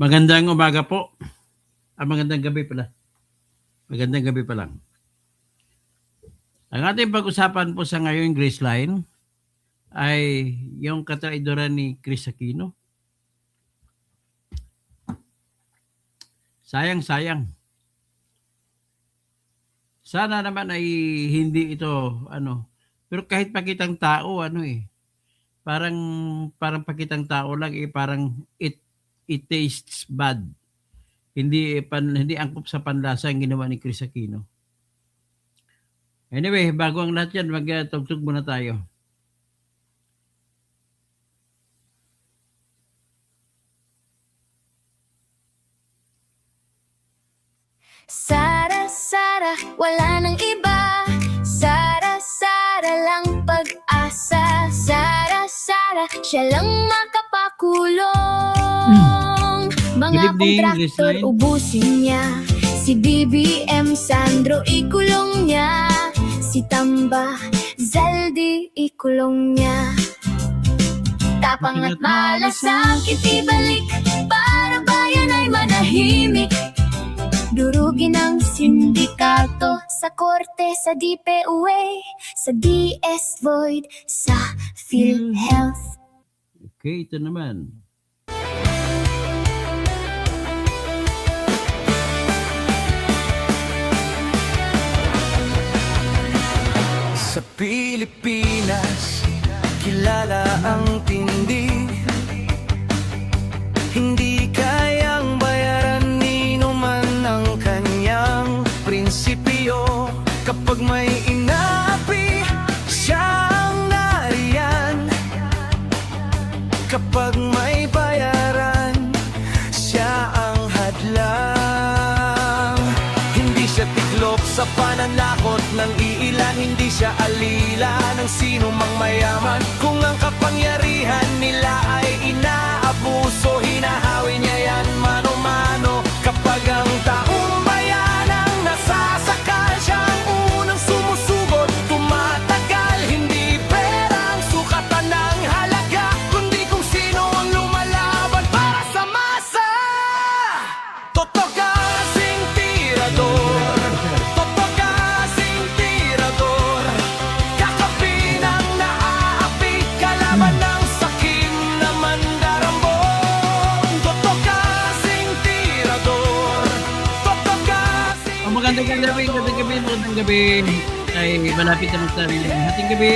Magandang umaga po. Magandang gabi pala. Magandang gabi pa lang. Ang ating pag-usapan po sa ngayon, Graceline, ay yung katraidoran ni Chris Aquino. Sayang. Sana naman ay hindi ito, pero kahit pakitang tao, parang pakitang tao lang, parang it tastes bad. Hindi angkop sa panlasa ang ginawa ni Chris Aquino. Anyway, bago ang lahat yan, magtugtog muna tayo. Sara, Sara, wala nang iba. Sara, Sara lang pag-asa. Sara, Sara, siya lang makapakulong. Mga Good evening, kontraktor Graceline. ubusin niya. Si BBM Sandro ikulong niya. Si Tamba Zaldi ikulong niya. Tapang at malasakit ibalik para bayan ay manahimik. Durugin ang sindikato sa korte, sa DPUA, sa DS Void, sa PhilHealth. Okay, ito naman. Sa Pilipinas, kilala ang tindi. Hindi kayang bayaran ni numan ang kanyang prinsipyo. Kapag may inaapi, siya ang nariyan. Kapag may bayaran, siya ang hadlang. Hindi siya tiklop sa pananakot ng iilan. Hindi siya alila ng sino mang mayaman. Kung ang kapangyarihan nila ay inaabuso, hinahawi niya yan mano-mano. Kapag ang taong bayan ang nasasakal, siya ang unang sumusugot, tumatagal. Hindi perang sukatan ng halaga, kundi kung sino ang lumalaban para sa masa. Totok kasing tirador, totok kasing tirador. Kakapin ang naaapi, kalaban ng sakim na mandarambong. Totok kasing tirador, totok kasing Magandang gabi. Ay malapit na magsabi. Hating gabi.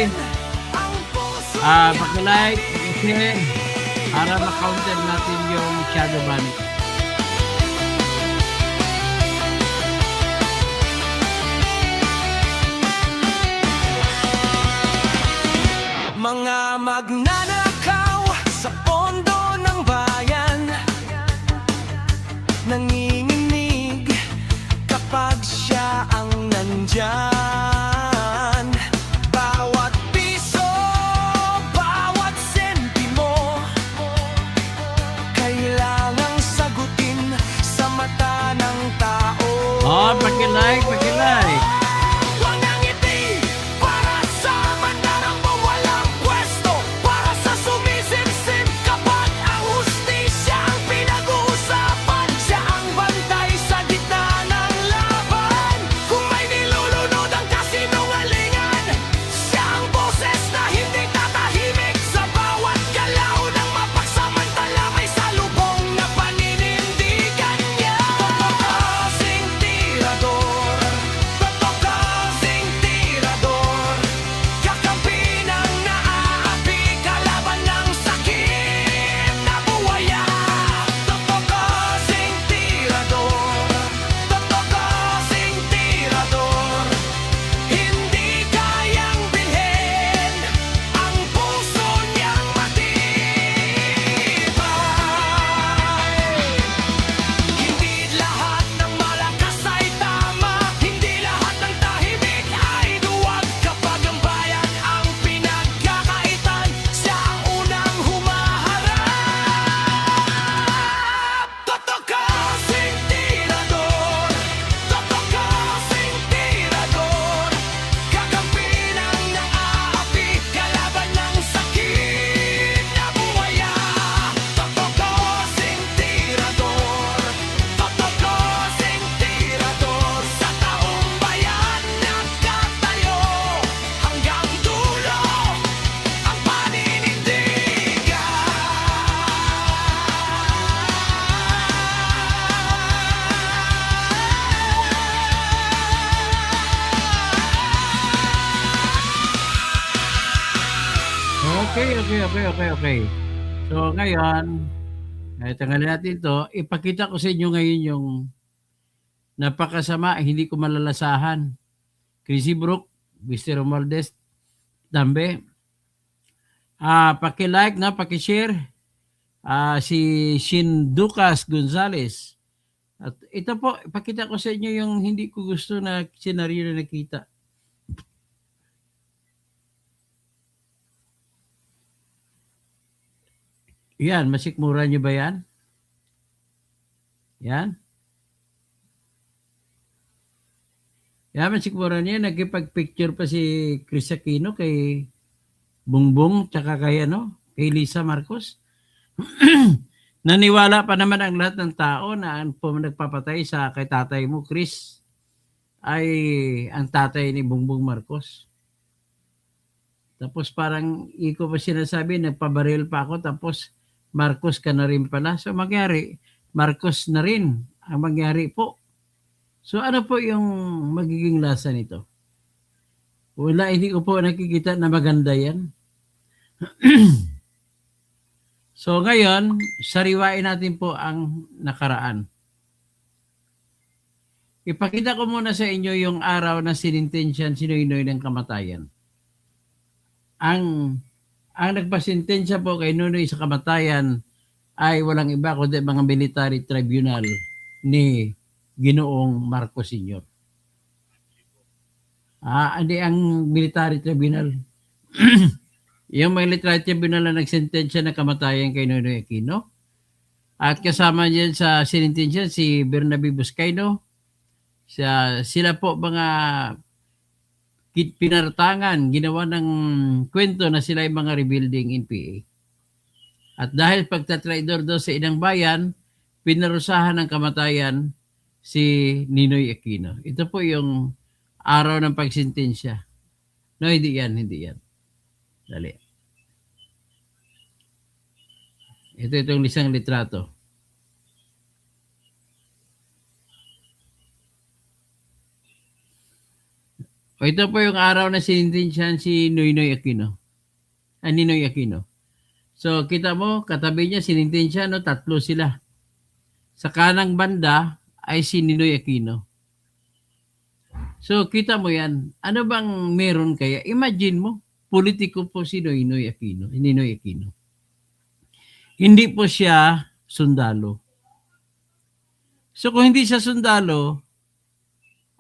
Pag-like, pag-share, para ma-counter natin yung shadow ban. mga magnanakaw sa pondo ng bayan, nanginginig kapag siya ang nandyan. Bawat piso, bawat sentimo, kailangang sagutin sa mata ng tao. Pag-like. Walang ngiti para sa mandarambong walang pwesto, para Okay. So ngayon, tanggalin natin ito. Ipakita ko sa inyo ngayon yung napakasama, hindi ko malalasahan. Chrissy Brook, Mr. Romualdez, Dambe. Paki-like na, paki-share. Si Shin Ducas Gonzales. At ito po, ipakita ko sa inyo yung hindi ko gusto na senaryo na nakita. Yan, masikmura nyo ba yan? Yan. Yan, masikmura niya. Nagkipag-picture pa si Chris Aquino kay Bongbong tsaka kay, kay Lisa Marcos. Naniwala pa naman ang lahat ng tao na ang nagpapatay sa kay tatay mo, Chris, ay ang tatay ni Bongbong Marcos. Tapos parang iko pa sinasabi, nagpabaril pa ako, tapos Marcos ka na rin pala. So mangyari, Marcos na rin ang mangyari po. So ano po yung magiging lasa nito? Wala, hindi ko po nakikita na maganda yan. So ngayon, sariwain natin po ang nakaraan. Ipakita ko muna sa inyo yung araw na sinintensyan si Noynoy ng kamatayan. Ang nagpasintensya po kay Noynoy sa kamatayan ay walang iba kundi mga military tribunal ni Ginoong Marcos Sr. Hindi ang military tribunal. Yung military tribunal na nagsentensya na kamatayan kay Noynoy Aquino. At kasama niyan sa sinintensya si Bernabe Buscaino. Sila po mga pinartangan, ginawa ng kwento na sila ay mga rebuilding NPA. At dahil pagtatraidor daw sa inang bayan, pinarusahan ng kamatayan si Ninoy Aquino. Ito po yung araw ng pagsintensya. No, hindi yan. Dali. Itong isang litrato. Ito po yung araw na sinintensyahan si Noynoy Aquino. Ninoy Aquino. So, kita mo, katabi niya, sinintensya, tatlo sila. Sa kanang banda ay si Ninoy Aquino. So, kita mo yan. Ano bang meron kaya? Imagine mo, politiko po si Ninoy Aquino. Hindi po siya sundalo. So, kung hindi siya sundalo,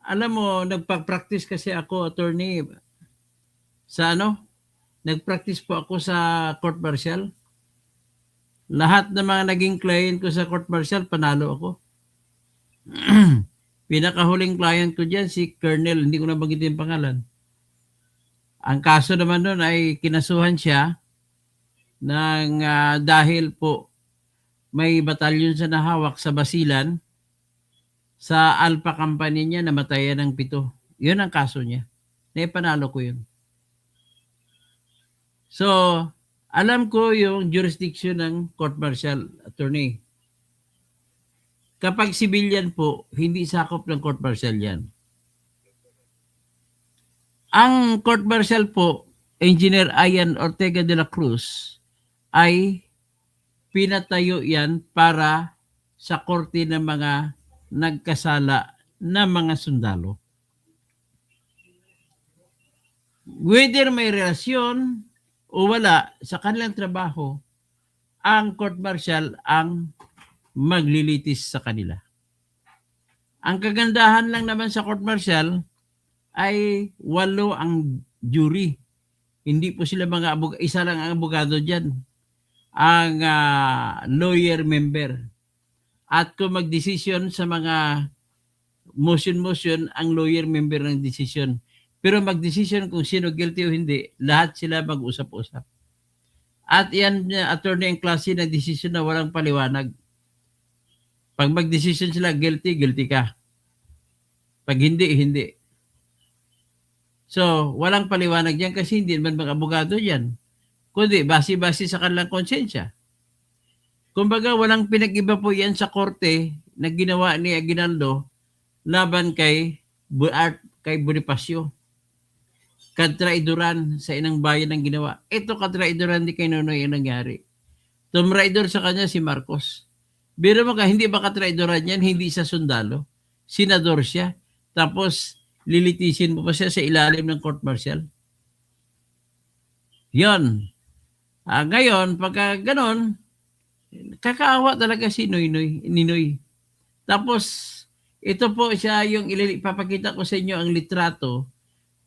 alam mo, nagpa-practice kasi ako, attorney, sa nag-practice po ako sa court martial. Lahat ng mga naging client ko sa court martial, panalo ako. Pinakahuling client ko dyan, si Colonel, hindi ko nabanggit yung pangalan. Ang kaso naman doon ay kinasuhan siya ng dahil po may batalyon sa nahawak sa Basilan, sa Alpha Company niya, namatayan ng 7. Yun ang kaso niya. Panalo ko yun. So, alam ko yung jurisdiction ng court martial, attorney. Kapag civilian po, hindi sakop ng court martial yan. Ang court martial po, Engineer Ian Ortega de la Cruz, ay pinatayo yan para sa korte ng mga nagkasala na mga sundalo. Whether may relasyon o wala sa kanilang trabaho, ang court martial ang maglilitis sa kanila. Ang kagandahan lang naman sa court martial ay 8 ang jury. Hindi po sila mga isa lang ang abogado diyan. Ang lawyer member. At kung mag-desisyon sa mga motion, ang lawyer member ng desisyon. Pero mag-desisyon kung sino guilty o hindi, lahat sila mag-usap-usap. At yan, attorney, ang klase ng desisyon na walang paliwanag. Pag mag-desisyon sila, guilty ka. Pag hindi, hindi. So, walang paliwanag yan kasi hindi naman mga abogado yan. Kundi, base-base sa kanilang konsensya. Kumbaga, walang pinag-iba po yan sa korte na ginawa ni Aguinaldo laban kay Bonifacio. katraidoran sa inang bayan ang ginawa. Ito katraidoran di kay Nonoy ang nangyari. Tumraidor sa kanya si Marcos. Biro mo ka, hindi ba katraidoran yan? Hindi sa sundalo. Senador siya. Tapos, lilitisin mo pa siya sa ilalim ng court martial. Yon. Ngayon, pagka ganon, kakaawa talaga si Ninoy. Tapos, ito po siya yung ipapakita ko sa inyo ang litrato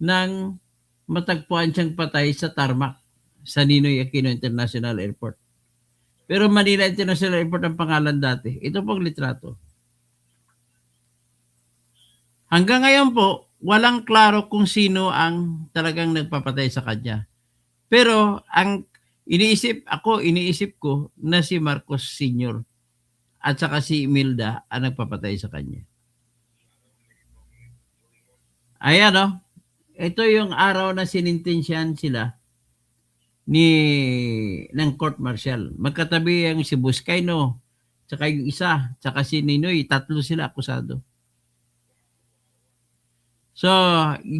ng matagpuan siyang patay sa tarmac sa Ninoy Aquino International Airport. Pero Manila International Airport ang pangalan dati. Ito pong litrato. Hanggang ngayon po, walang klaro kung sino ang talagang nagpapatay sa kanya. Pero ang iniisip ko na si Marcos Sr. at saka si Imelda ang nagpapatay sa kanya. Ayan o. Ito yung araw na sinintensyahan sila ng court martial. Magkatabi ang si Buscaino, tsaka yung isa, tsaka si Ninoy, tatlo sila akusado. So,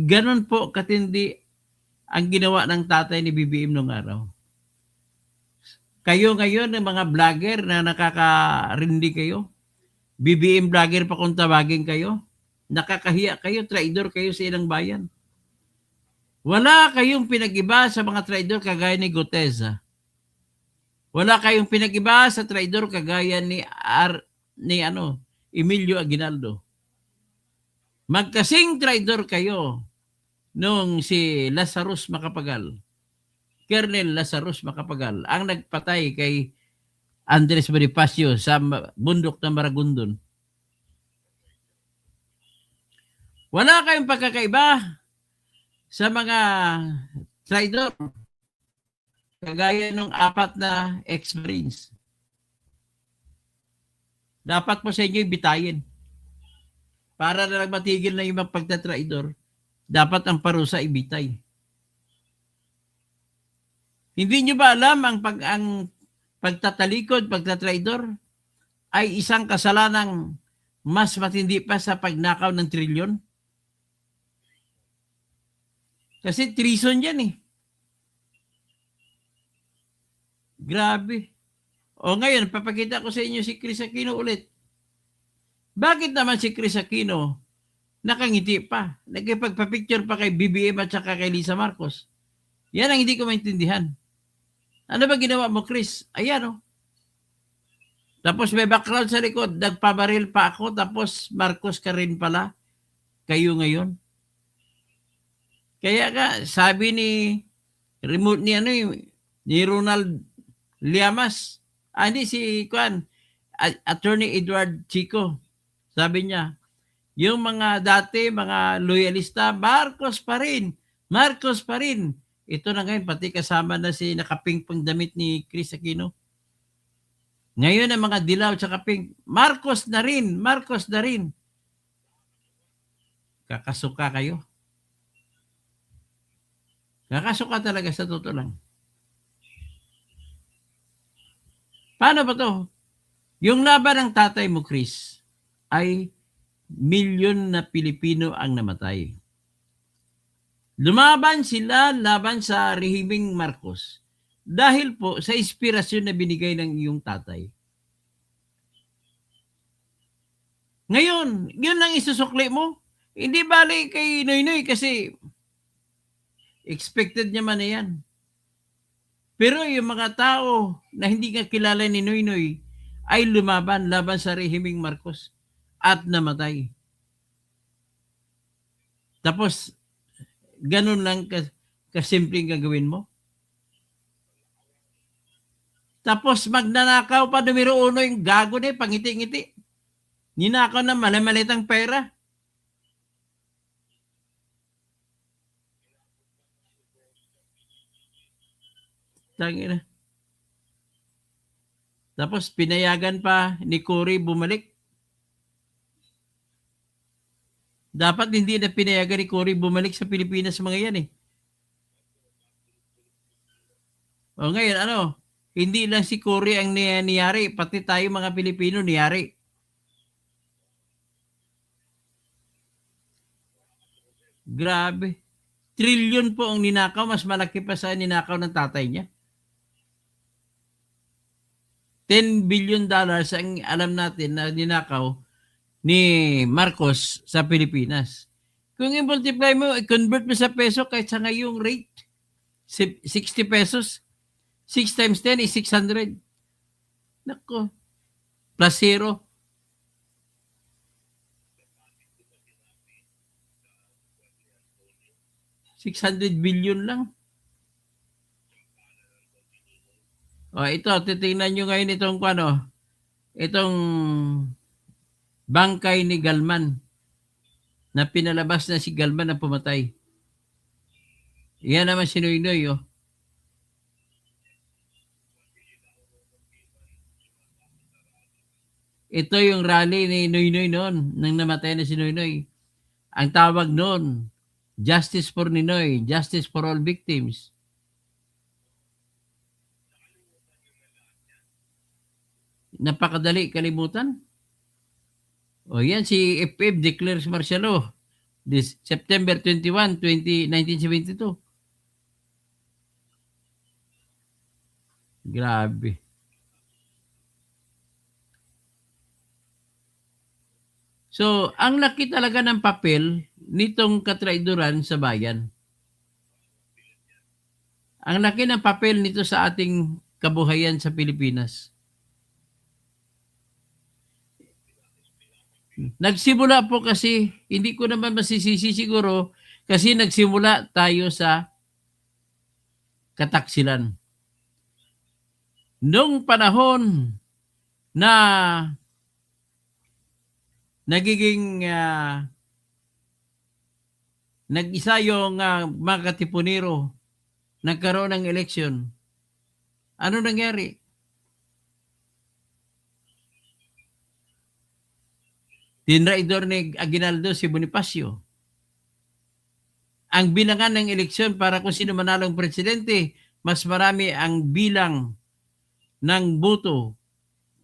ganun po katindi ang ginawa ng tatay ni BBM nung araw. Kayo ngayon, ng mga vlogger na nakakarindi kayo, BBM vlogger pa kung tawagin kayo, nakakahiya kayo, traidor kayo sa ilang bayan. Wala kayong pinag-iba sa mga traidor kagaya ni Guteza. Wala kayong pinag-iba sa traidor kagaya ni Emilio Aguinaldo. Magkasing traidor kayo nung si Lazarus Macapagal, Colonel Lazarus Macapagal, ang nagpatay kay Andres Bonifacio sa bundok ng Maragondon. Wala kayong pagkakaiba sa mga traidor kagaya ng 4 na ex-Marines. Dapat po sa inyo ibitayin. Para na lang matigil na yung mga pagtatraidor, dapat ang parusa ibitay. Hindi nyo ba alam ang pagtatalikod, pagtatraidor ay isang kasalanang mas matindi pa sa pagnakaw ng trilyon? Kasi treason yan eh. Grabe. O ngayon, papakita ko sa inyo si Chris Aquino ulit. Bakit naman si Chris Aquino nakangiti pa? Nagkipagpa-picture pa kay BBM at saka kay Lisa Marcos. Yan ang hindi ko maintindihan. Ano ba ginawa mo, Chris? Ayan o. Tapos may background sa likod. Nagpabaril pa ako. Tapos Marcos ka rin pala. Kayo ngayon. Kaya ka, sabi ni Ronald Llamas, hindi si Attorney Edward Chico, sabi niya, yung mga dati, mga loyalista, Marcos pa rin. Ito na ngayon, pati kasama na si nakapingpang damit ni Chris Aquino. Ngayon ang mga dilaw at pink, Marcos na rin. Kakasuka kayo. Kakasuka talaga sa totoo lang. Paano ba to? Yung laban ng tatay mo, Chris, ay milyon na Pilipino ang namatay. Lumaban sila laban sa rehimeng Marcos dahil po sa inspirasyon na binigay ng iyong tatay. Ngayon, yun ang isusukli mo. Hindi bali kay Noynoy kasi expected niya man na yan. Pero yung mga tao na hindi nga kilala ni Noynoy ay laban sa rehimeng Marcos at namatay. Tapos, ganun lang kasimpleng gagawin mo. Tapos magnanakaw pa numero 1 yung gago na pangiti-ngiti. Ninakaw na malamalitang pera. Tangina. Tapos pinayagan pa ni Cory bumalik. Dapat hindi na pinayagan ni Cory bumalik sa Pilipinas mga yan eh. O ngayon hindi lang si Cory ang niyari, pati tayo mga Pilipino niyari. Grabe. trillion po ang ninakaw, mas malaki pa sa ninakaw ng tatay niya. $10 billion ang alam natin na ninakaw ni Marcos sa Pilipinas. Kung i-multiply mo, i-convert mo sa peso kahit sa ngayong rate, 60 pesos, 6 times 10 is 600. Nako, plus zero. $600 billion lang. O, ito, titingnan nyo ngayon itong bangkay ni Galman na pinalabas na si Galman na pumatay. Yan naman si Noynoy, oh. Ito yung rally ni Noynoy noon, nang namatay na si Noynoy. Ang tawag noon, Justice for Ninoy, Justice for all victims. Napakadali kalimutan. O yan, si FF declares martial law this September 21, 1972. Grabe. So, ang laki talaga ng papel nitong katraidoran sa bayan. Ang laki ng papel nito sa ating kabuhayan sa Pilipinas. Nagsimula po kasi, hindi ko naman masisisi siguro, kasi nagsimula tayo sa kataksilan. Noong panahon na nagiging nag-isa yung mga katipunero, nagkaroon ng eleksyon. Ano nangyari? Tinraidor ni Aguinaldo si Bonifacio. Ang bilangan ng eleksyon para kung sino manalong presidente, mas marami ang bilang ng boto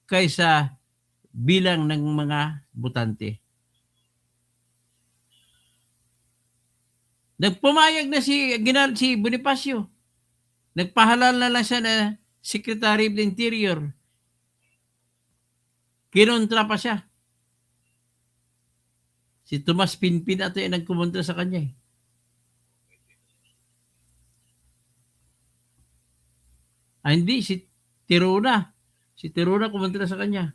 kaysa bilang ng mga botante. Nagpumayag na si Bonifacio. Nagpahalal na lang siya na Secretary of the Interior. Kinontra pa siya. Si Tomas Pinpin ato yung nagkumontra sa kanya. Hindi, si Tirona. Si Tirona kumontra sa kanya.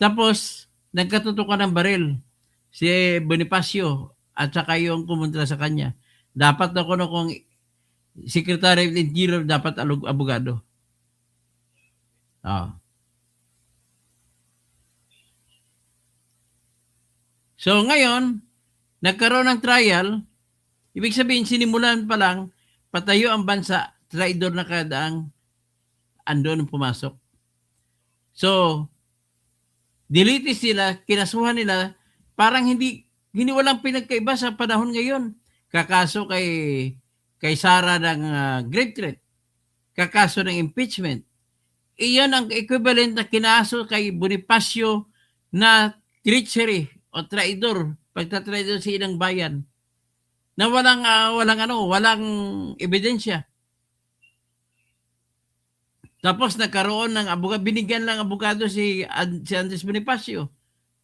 Tapos, nagkatutukan ng baril si Bonifacio at saka yung kumontra sa kanya. Dapat ako na kung Secretary of the Interior, dapat abogado. Oh. So ngayon, nagkaroon ng trial, ibig sabihin sinimulan pa lang, patayo ang bansa, traidor na kadaang andon pumasok. So, dilitis sila, kinasuhan nila, parang hindi walang pinagkaiba sa panahon ngayon. Kakaso kay Sara ng grave threat, kakaso ng impeachment. Iyon ang equivalent na kinaso kay Bonifacio na treachery o traidor, pagtatraidor sa inang bayan na walang ebidensya. Tapos nagkaroon ng abogado, binigyan lang abogado si Andres Bonifacio.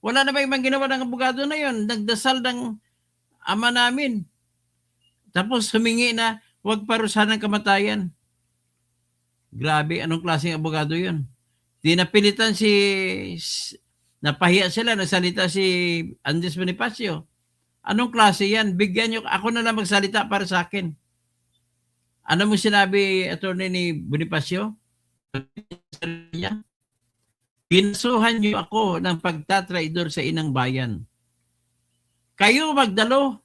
Wala na ba ibang ginawa ng abogado na yon? Nagdasal ng ama namin. Tapos humingi na huwag parusahan ng kamatayan. Grabe, anong klaseng abogado yon? Napilitan napahiya sila, nasalita si Andres Bonifacio. Anong klase yan? Bigyan nyo, ako na lang magsalita para sa akin. Ano mo sinabi, attorney ni Bonifacio? Pinasuhan nyo ako ng pagtatraidor sa inang bayan. Kayo magdalo,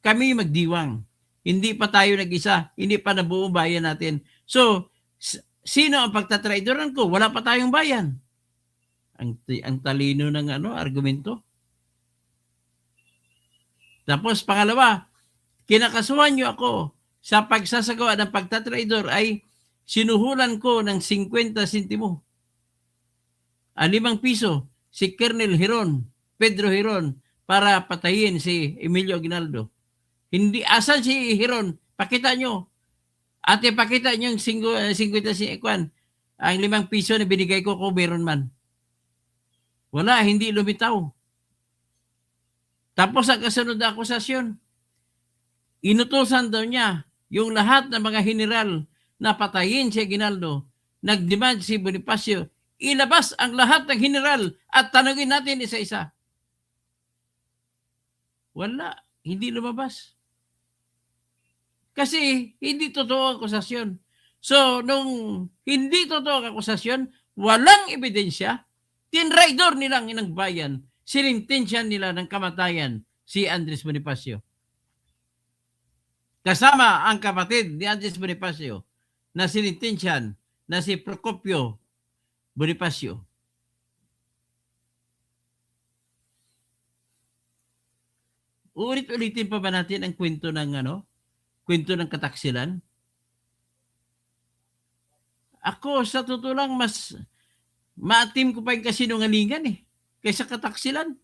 kami magdiwang. Hindi pa tayo nag-isa, hindi pa nabuong bayan natin. So, sino ang pagtatraidoran ko? Wala pa tayong bayan. Ang talino ng argumento. Tapos pangalawa, kinakasuhan nyo ako sa pagsasagawa ng pagtatraidor ay sinuhulan ko ng 50 sentimo. 5 piso si Colonel Hiron Pedro Hiron para patayin si Emilio Aguinaldo. Hindi, asan si Hiron? Pakita nyo. At ipakita nyo yung 50 kwan, ang 5 piso na binigay ko kung meron man. Wala, hindi lumitaw. Tapos ang kasunod na akusasyon, inutusan daw niya yung lahat ng mga general na patayin si Aguinaldo. Nagdemand si Bonifacio, ilabas ang lahat ng general at tanungin natin isa-isa. Wala, hindi lumabas. Kasi hindi totoo ang akusasyon. So, nung hindi totoo ang akusasyon, walang ebidensya, tinraidor nilang inang bayan, sinintensyan nila ng kamatayan si Andres Bonifacio. Kasama ang kapatid ni Andres Bonifacio na sinintensyan na si Procopio Bonifacio. Ulit-ulitin pa ba natin ang kwento ng kataksilan? Ako, sa totoo lang, mas maatim ko pa yung kasinungalingan kaysa kataksilan.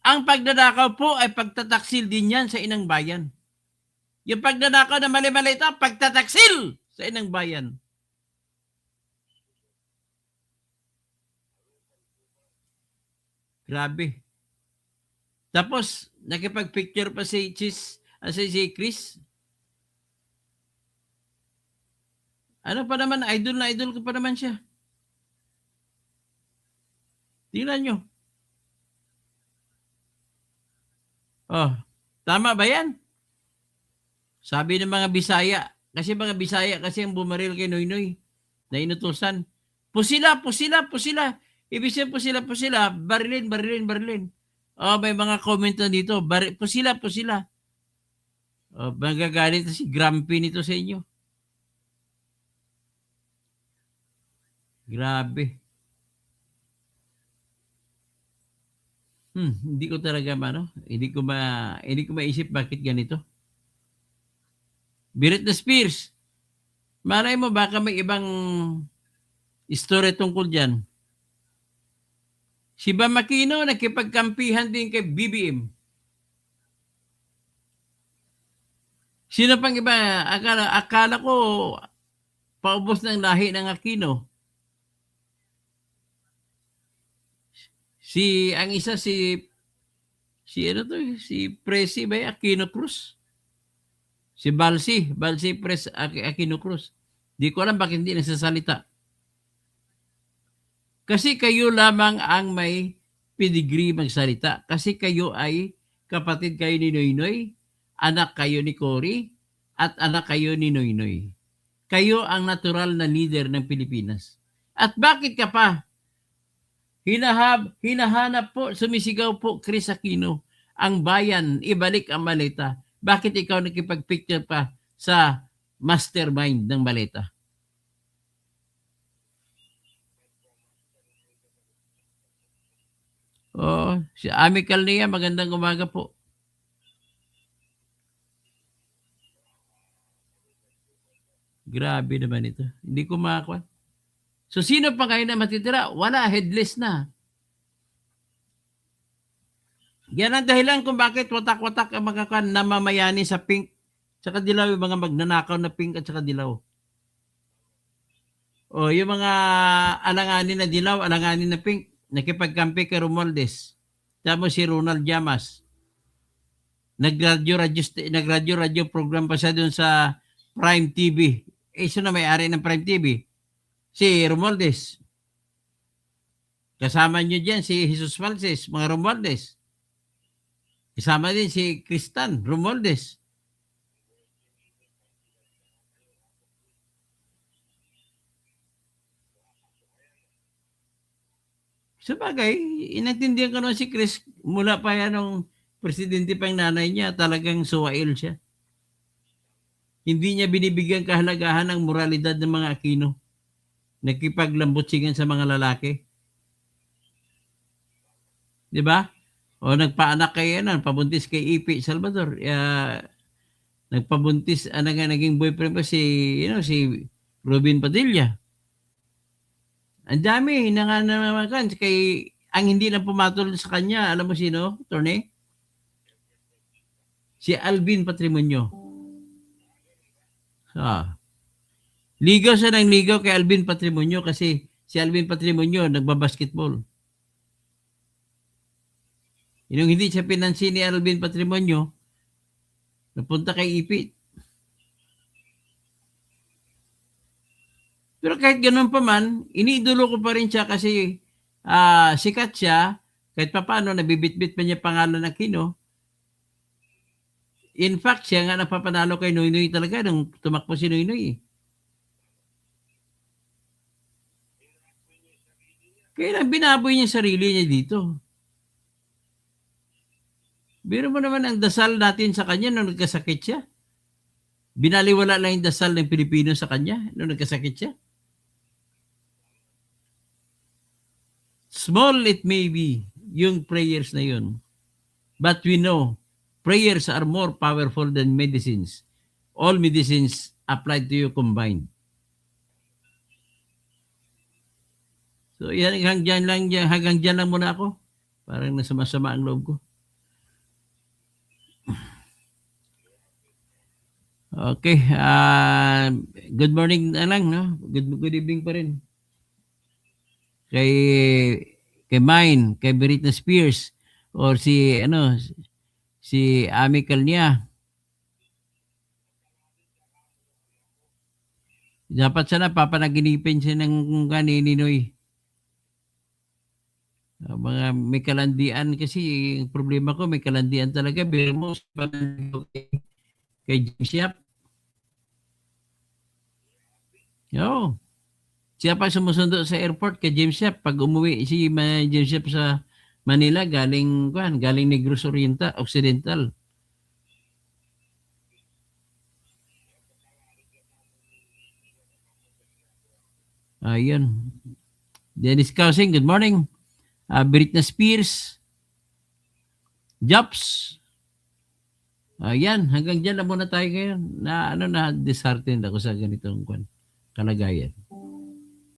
Ang pagdadakaw po ay pagtataksil din yan sa inang bayan. Yung pagdadakaw na mali-mali ito, pagtataksil sa inang bayan. Grabe. Tapos, nakipag-picture pa si Chris. Ano pa naman, idol na idol ko pa naman siya. Tingnan nyo. Oh, tama ba yan? Sabi ng mga Bisaya, kasi ang bumaril kay Noynoy na inutusan. Pusila. Ibig sabihin pusila, barilin. Oh, may mga comment na dito, pusila. Oh, magagalit na si Grumpy nito sa inyo. Grabe. Hindi ko talaga hindi ko maisip bakit ganito. Britney Spears. Malay mo baka may ibang istorya tungkol diyan. Si Bam Aquino nakipagkampihan din kay BBM. Sino pang iba? Akala ko paubos ng lahi ng Aquino. Ang isa si Presi ba Aquino Cruz? Si Balsi Aquino Cruz. Di ko alam bakit hindi nagsasalita. Kasi kayo lamang ang may pedigree magsalita. Kasi kayo ay kapatid kayo ni Noynoy, anak kayo ni Cory, at anak kayo ni Noynoy. Kayo ang natural na leader ng Pilipinas. At bakit ka pa hinahanap po, sumisigaw po Chris Aquino, ang bayan, ibalik ang maleta. Bakit ikaw nakipag-picture pa sa mastermind ng maleta? Oh, si Ami Calnea, magandang umaga po. Grabe naman ito. Hindi ko makakuha. So, sino pa kayo na matitira? Wala, headless na. Yan ang dahilan kung bakit watak-watak ang mga namamayani sa pink tsaka dilaw, yung mga magnanakaw na pink at tsaka dilaw. O, yung mga alanganin na dilaw, alanganin na pink, nakipagkampi kay Romualdez. Tapos si Ronald Llamas. Nagradyo program pa siya doon sa Prime TV. Siya na may-ari ng Prime TV. Si Romualdez. Kasama nyo dyan si Jesus Falces, mga Romualdez. Kasama din si Kristan Romualdez. Sabagay, inantindihan ko naman si Chris, mula pa yan nung presidente pang nanay niya, talagang suwail siya. Hindi niya binibigyan kahalagahan ng moralidad ng mga Aquino. Nagkipaglambutsingan sa mga lalaki. Di ba? O nagpaanak kay pabuntis kay Ipi Salvador. Nagpabuntis, naging boyfriend pa si Robin Padilla. Ang dami na nga naman kay ang hindi lang pumatol sa kanya, alam mo sino, Torne? Si Alvin Patrimonio. Ah. Ligaw siya ng ligaw kay Alvin Patrimonio kasi si Alvin Patrimonio nagbabasketball. Yung hindi siya pinansin ni Alvin Patrimonio, napunta kay Ipit. Pero kahit ganun pa man, iniidolo ko pa rin siya kasi sikat siya, kahit pa paano, nabibitbit pa niya pangalan ng Kino. In fact, siya nga napapanalo kay Noynoy talaga nung tumakbo si Noynoy. Kaya lang binaboy niya sarili niya dito. Biro mo naman ang dasal natin sa kanya nung nagkasakit siya. Binaliwala lang yung dasal ng Pilipino sa kanya nung nagkasakit siya. Small it may be, yung prayers na yun. But we know, prayers are more powerful than medicines. All medicines apply to you combined. So, yan, hanggang dyan lang muna ako. Parang nasama-sama ang loob ko. Okay, good morning na lang, no? Good evening pa rin. Kay Mine, kay Britney Spears, or si Ami Calnia. Dapat sana papanaginipin siya ng Ninoy. Mga may kalandian kasi, ang problema ko may kalandian talaga. Pero mo kay James Yap. Oo. Siya pa sumusundo sa airport kay James Yap. Pag umuwi si James Yap sa Manila, galing Negros Occidental. Ayun. Dennis Kausing, good morning. Britney Spears. Jops. Ayan, hanggang dyan na muna tayo ngayon. Na disheartened ako sa ganitong kalagayan.